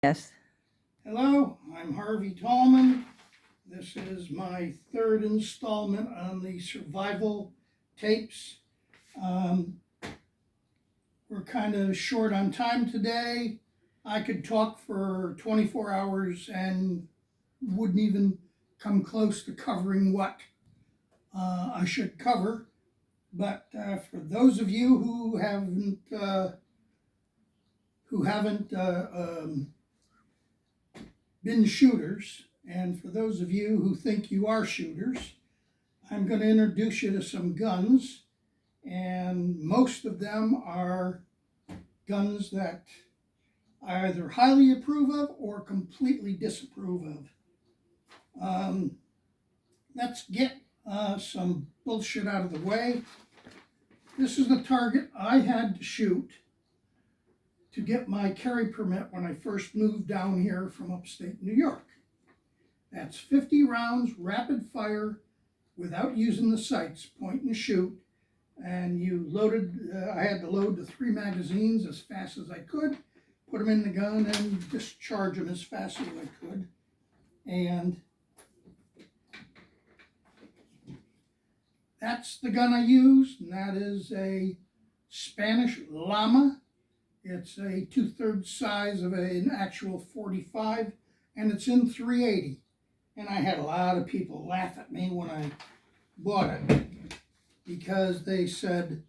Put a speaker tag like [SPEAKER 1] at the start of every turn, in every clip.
[SPEAKER 1] Yes.
[SPEAKER 2] Hello, I'm Harvey Tallman. This is my third installment on the survival tapes. Um, we're kind of short on time today. I could talk for 24 hours and wouldn't even come close to covering what I should cover. But for those of you who haven't been shooters, and for those of you who think you are shooters, I'm going to introduce you to some guns, and most of them are guns that I either highly approve of or completely disapprove of. Let's get some bullshit out of the way. This is the target I had to shoot to get my carry permit when I first moved down here from upstate New York. That's 50 rounds, rapid fire, without using the sights, point and shoot. And I had to load the 3 magazines as fast as I could, put them in the gun and discharge them as fast as I could. And that's the gun I used, and that is a Spanish Llama. It's a 2/3 size of an actual 45, and it's in 380. And I had a lot of people laugh at me when I bought it because they said,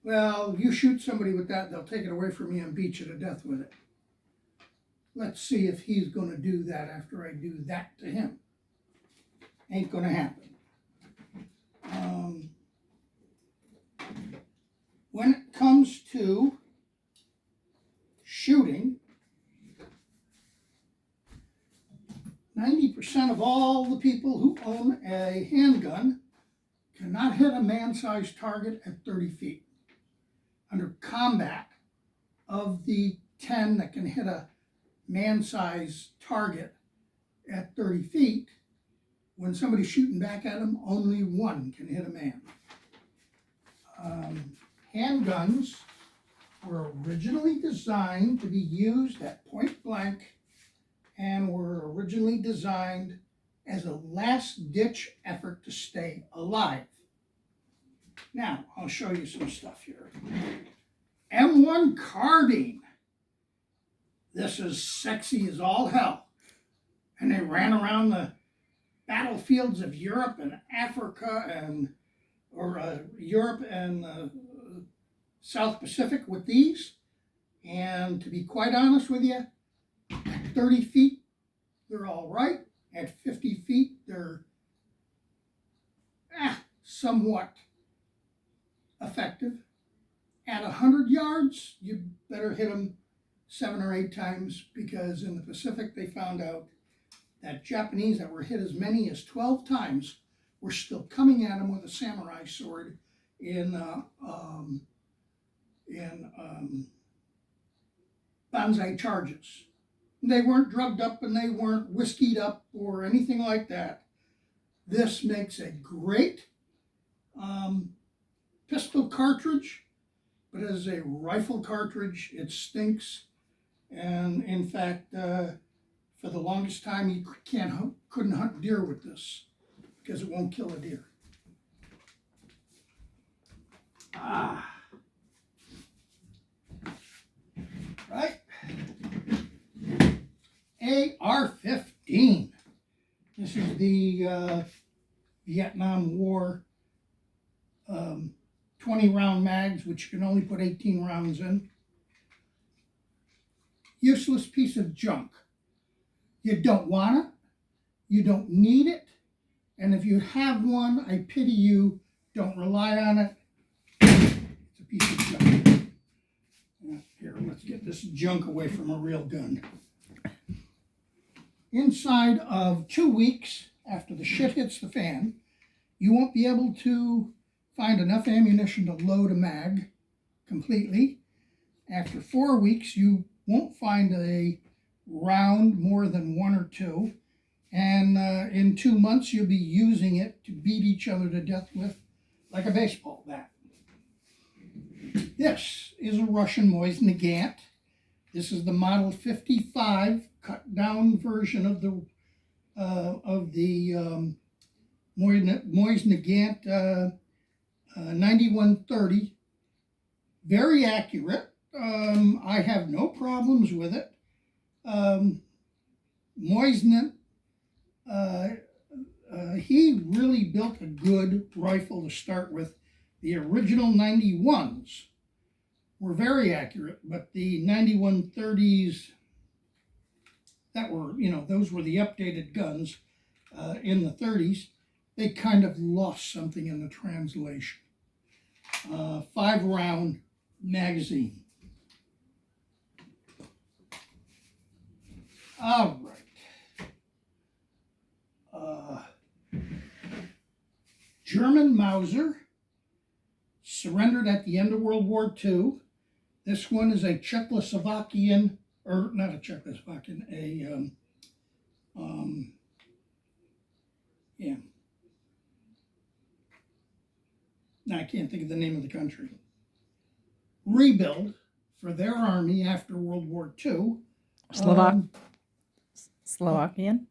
[SPEAKER 2] well, you shoot somebody with that, they'll take it away from you and beat you to death with it. Let's see if he's going to do that after I do that to him. Ain't going to happen. When it comes to shooting, 90% of all the people who own a handgun cannot hit a man-sized target at 30 feet. Under combat, of the 10 that can hit a man-sized target at 30 feet, when somebody's shooting back at them, only 1 can hit a man. Handguns were originally designed to be used at point blank and were originally designed as a last-ditch effort to stay alive. Now, I'll show you some stuff here. M1 carbine. This is sexy as all hell. And they ran around the battlefields of Europe and Africa Europe and South Pacific with these. And to be quite honest with you, at 30 feet, they're all right. At 50 feet, they're somewhat effective. At 100 yards, you better hit them 7 or 8 times, because in the Pacific, they found out that Japanese that were hit as many as 12 times were still coming at them with a samurai sword in banzai charges. They weren't drugged up and they weren't whiskeyed up or anything like that. This makes a great pistol cartridge, but as a rifle cartridge, it stinks. And in fact, for the longest time, you couldn't hunt deer with this because it won't kill a deer. Right? AR-15. This is the Vietnam War 20-round mags, which you can only put 18 rounds in. Useless piece of junk. You don't want it. You don't need it. And if you have one, I pity you. Don't rely on it. It's a piece of junk. Here, let's get this junk away from a real gun. Inside of 2 weeks, after the shit hits the fan, you won't be able to find enough ammunition to load a mag completely. After 4 weeks, you won't find a round more than 1 or 2. And in 2 months, you'll be using it to beat each other to death with like a baseball bat. This is a Russian Mosin Nagant. This is the Model 55 cut down version of the Moisnagant 9130. Very accurate. I have no problems with it. Moisnant, he really built a good rifle to start with. The original 91s were very accurate, but the 9130s, that were, those were the updated guns in the 30s. They kind of lost something in the translation. 5-round magazine. All right. German Mauser, surrendered at the end of World War II. This one is a Czechoslovakian, or not a Czechoslovakian, I can't think of the name of the country. Rebuild for their army after World War II.
[SPEAKER 1] Slovakian?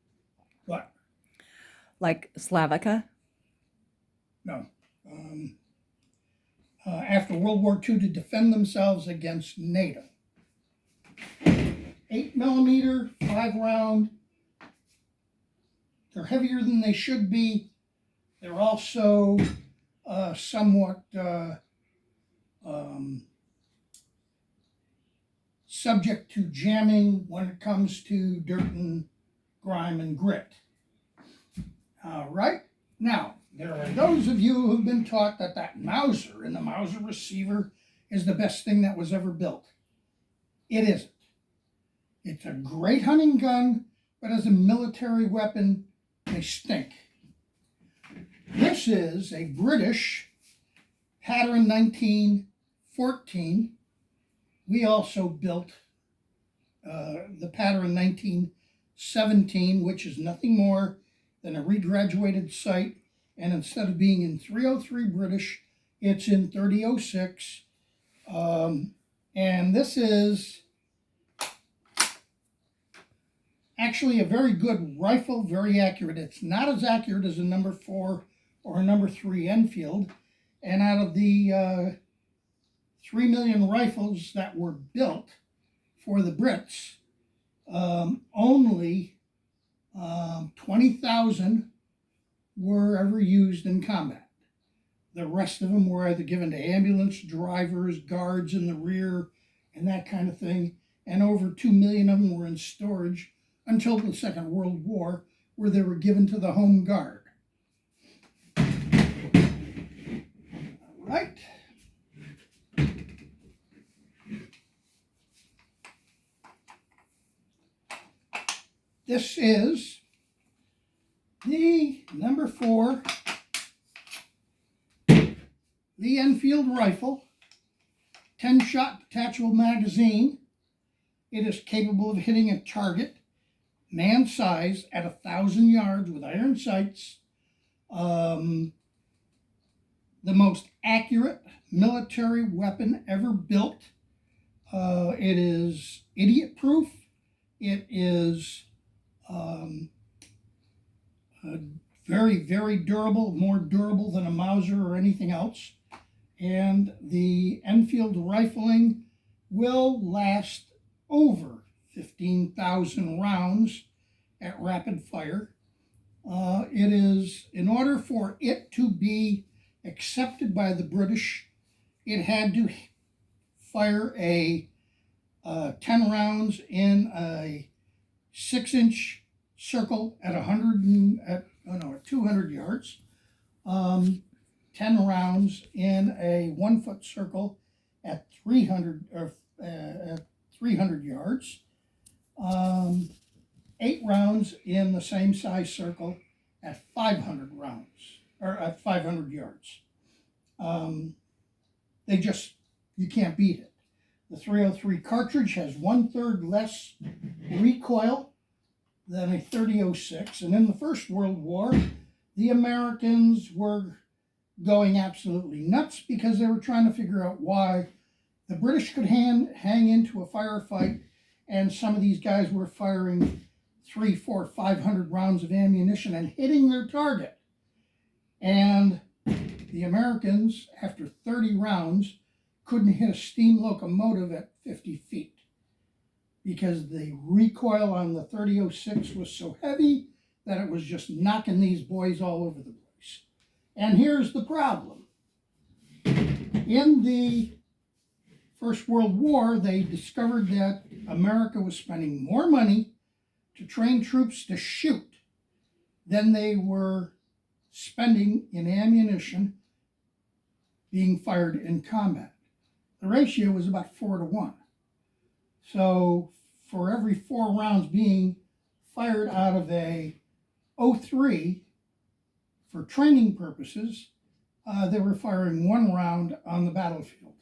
[SPEAKER 2] What?
[SPEAKER 1] Like Slavica?
[SPEAKER 2] No. After World War II to defend themselves against NATO. 8mm, 5-round. They're heavier than they should be. They're also somewhat subject to jamming when it comes to dirt and grime and grit. All right. Now, there are those of you who've been taught that Mauser and the Mauser receiver is the best thing that was ever built. It isn't. It's a great hunting gun, but as a military weapon, they stink. This is a British Pattern 1914. We also built the Pattern 1917, which is nothing more than a regraduated sight. And instead of being in 303 British, it's in 3006. And this is actually a very good rifle, very accurate. It's not as accurate as a number 4 or a number 3 Enfield. And out of the 3 million rifles that were built for the Brits, only 20,000 were ever used in combat. The rest of them were either given to ambulance drivers, guards in the rear, and that kind of thing. And over 2 million of them were in storage until the Second World War, where they were given to the Home Guard. All right. This is the number 4 Lee Enfield rifle, 10-shot detachable magazine. It is capable of hitting a target man size at 1,000 yards with iron sights. The most accurate military weapon ever built. It is idiot proof. It is very, very durable, more durable than a Mauser or anything else. And the Enfield rifling will last over 15,000 rounds at rapid fire. It is, in order for it to be accepted by the British, it had to fire a 10 rounds in a 6-inch circle at 200 yards, 10 rounds in a 1-foot circle at 300 yards, 8 rounds in the same size circle at 500 rounds, or at 500 yards. You can't beat it. The 303 cartridge has 1/3 less recoil than a 3006. And in the First World War, the Americans were going absolutely nuts because they were trying to figure out why the British could hang into a firefight and some of these guys were firing 300, 400, 500 rounds of ammunition and hitting their target. And the Americans, after 30 rounds, couldn't hit a steam locomotive at 50 feet because the recoil on the 30-06 was so heavy that it was just knocking these boys all over the place. And here's the problem. In the First World War, they discovered that America was spending more money to train troops to shoot than they were spending in ammunition being fired in combat. The ratio was about 4-1. So for every 4 rounds being fired out of a 03 for training purposes, they were firing 1 round on the battlefield.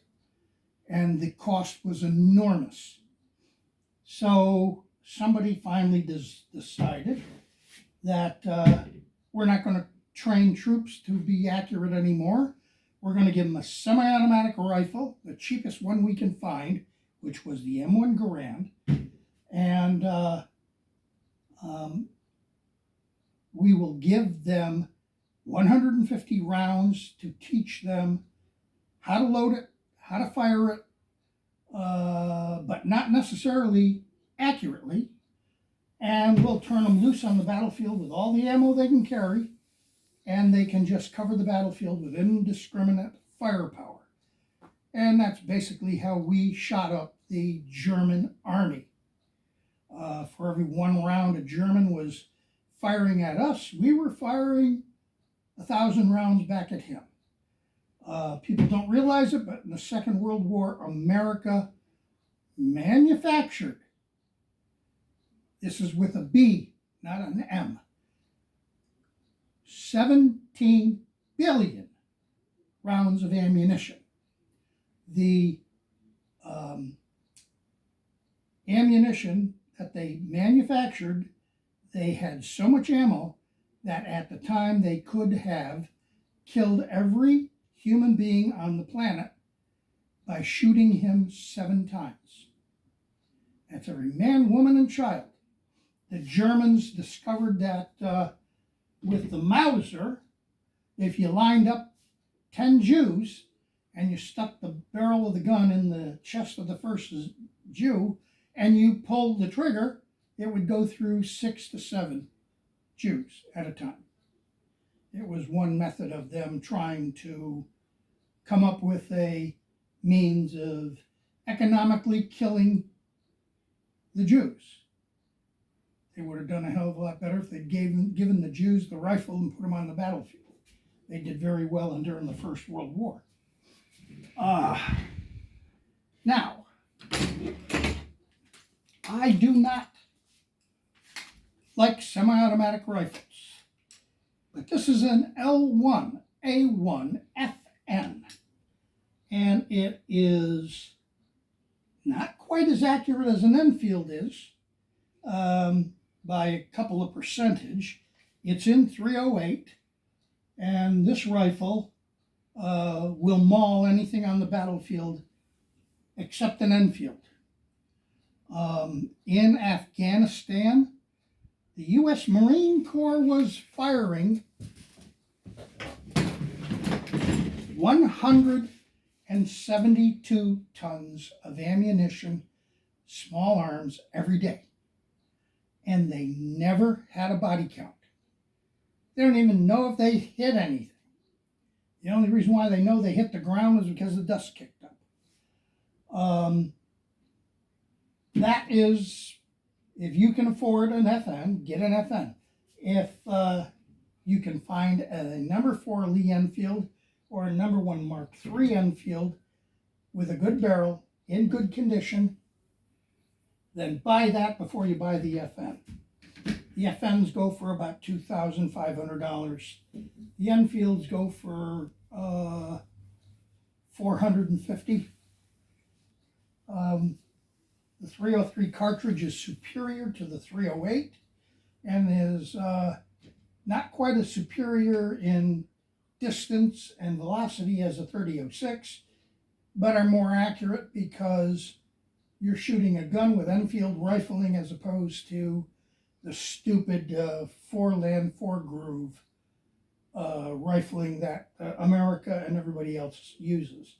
[SPEAKER 2] And the cost was enormous. So somebody finally decided that we're not going to train troops to be accurate anymore. We're going to give them a semi-automatic rifle, the cheapest one we can find, which was the M1 Garand, and we will give them 150 rounds to teach them how to load it, how to fire it, but not necessarily accurately, and we'll turn them loose on the battlefield with all the ammo they can carry, and they can just cover the battlefield with indiscriminate firepower. And that's basically how we shot up the German army. For every 1 round a German was firing at us, we were firing 1,000 rounds back at him. People don't realize it, but in the Second World War, America manufactured, this is with a B, not an M, 17 billion rounds of ammunition. The ammunition that they manufactured, they had so much ammo that at the time they could have killed every human being on the planet by shooting him 7 times. That's every man, woman, and child. The Germans discovered that with the Mauser, if you lined up 10 Jews and you stuck the barrel of the gun in the chest of the first Jew and you pulled the trigger, it would go through 6 to 7 Jews at a time. It was one method of them trying to come up with a means of economically killing the Jews. They would have done a hell of a lot better if they'd given the Jews the rifle and put them on the battlefield. They did very well during the First World War. Now, I do not like semi-automatic rifles, but this is an L1A1 FN, and it is not quite as accurate as an Enfield is, by a couple of percentage. It's in .308, and this rifle will maul anything on the battlefield except an Enfield. In Afghanistan, the U.S. Marine Corps was firing 172 tons of ammunition, small arms, every day. And they never had a body count. They don't even know if they hit anything. The only reason why they know they hit the ground is because the dust kicked up. That is, if you can afford an FN, get an FN. If you can find a number 4 Lee Enfield or a number 1 Mark III Enfield with a good barrel, in good condition, then buy that before you buy the FN. The FNs go for about $2,500. The Enfields go for $450. The .303 cartridge is superior to the .308 and is not quite as superior in distance and velocity as a .30-06, but are more accurate because you're shooting a gun with Enfield rifling as opposed to the stupid 4-land 4-groove rifling that America and everybody else uses.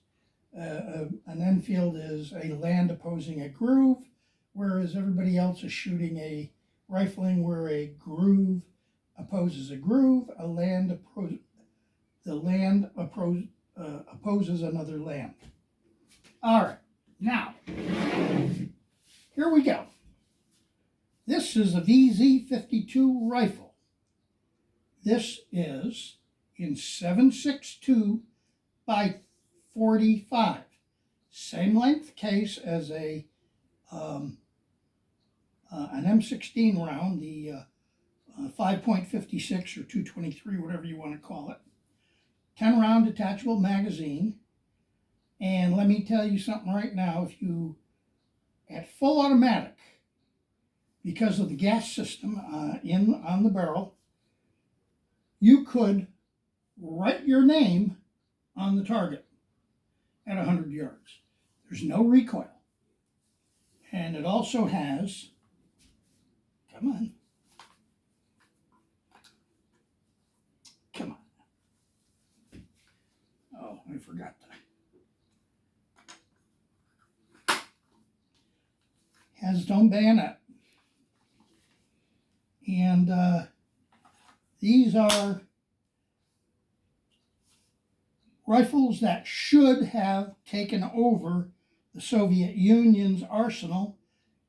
[SPEAKER 2] An Enfield is a land opposing a groove, whereas everybody else is shooting a rifling where a groove opposes a groove, the land opposes another land. All right, now, here we go. This is a VZ52 rifle. This is in 7.62 by 45. Same length case as an M16 round, the 5.56 or 223, whatever you want to call it. 10 round detachable magazine. And let me tell you something right now, if you, at full automatic, because of the gas system on the barrel, you could write your name on the target at 100 yards. There's no recoil. And it also has, come on, oh, I forgot that. Has its own bayonet. And these are rifles that should have taken over the Soviet Union's arsenal,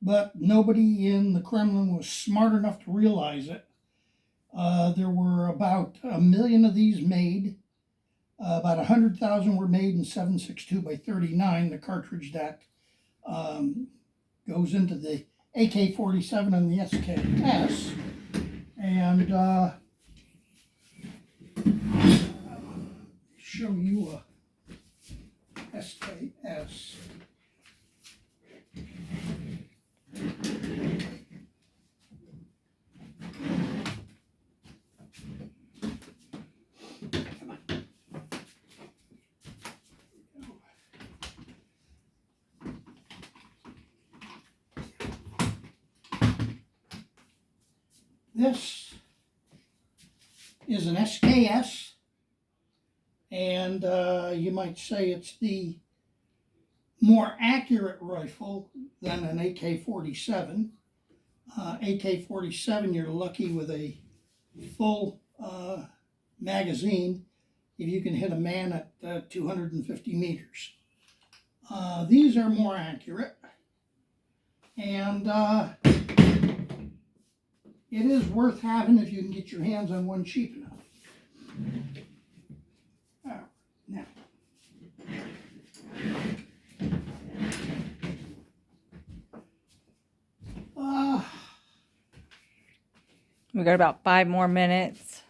[SPEAKER 2] but nobody in the Kremlin was smart enough to realize it. There were about 1 million of these made. About 100,000 were made in 7.62 by 39, the cartridge that goes into the AK-47 and the SKS. And show you a SKS. Come on. This is an SKS, and you might say it's the more accurate rifle than an AK-47. AK-47, you're lucky with a full magazine if you can hit a man at 250 meters. These are more accurate, and it is worth having if you can get your hands on one cheap enough. Now,
[SPEAKER 1] We got about 5 more minutes.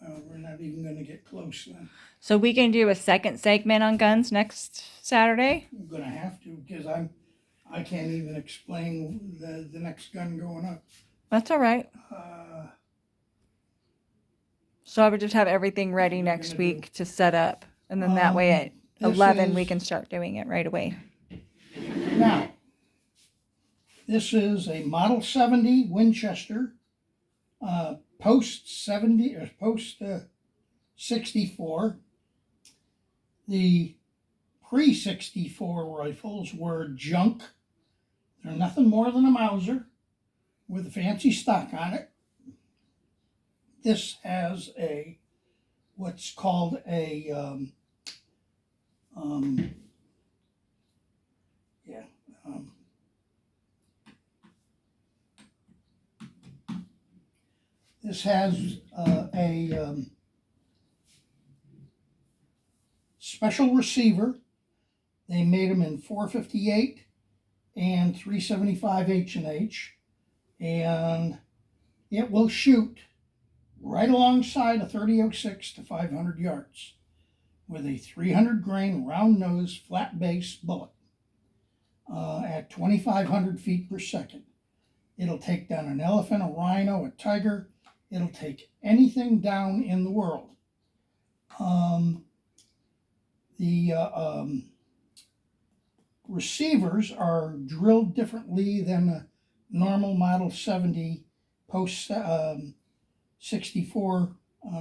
[SPEAKER 2] well, we're not even going to get close then.
[SPEAKER 1] So we can do a second segment on guns next Saturday?
[SPEAKER 2] I'm going to have to, because I can't even explain the next gun going up.
[SPEAKER 1] That's all right. So I would just have everything ready next week to set up. And then that way at 11 we can start doing it right away.
[SPEAKER 2] Now, this is a Model 70 Winchester, post 70 or post 64. The pre-64 rifles were junk. They're nothing more than a Mauser with a fancy stock on it. This has what's called a this has a special receiver. They made them in 458 and 375 H&H, and it will shoot right alongside a 30-06 to 500 yards with a 300 grain round nose flat base bullet at 2,500 feet per second. It'll take down an elephant, a rhino, a tiger. It'll take anything down in the world. receivers are drilled differently than a normal Model 70 post 64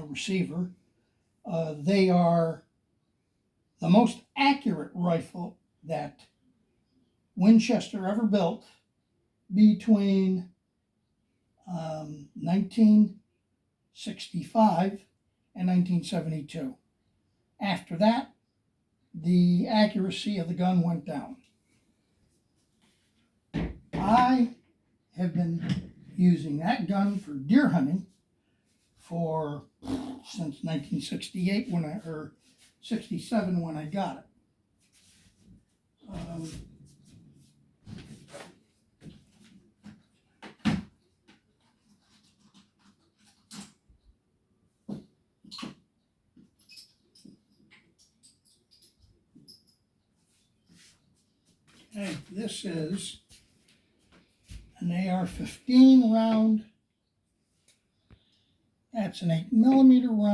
[SPEAKER 2] receiver. They are the most accurate rifle that Winchester ever built between 1965 and 1972. After that, the accuracy of the gun went down. I have been using that gun for deer hunting since 1968 or 67 when I got it. Okay, this is an AR-15 round. That's an 8mm round.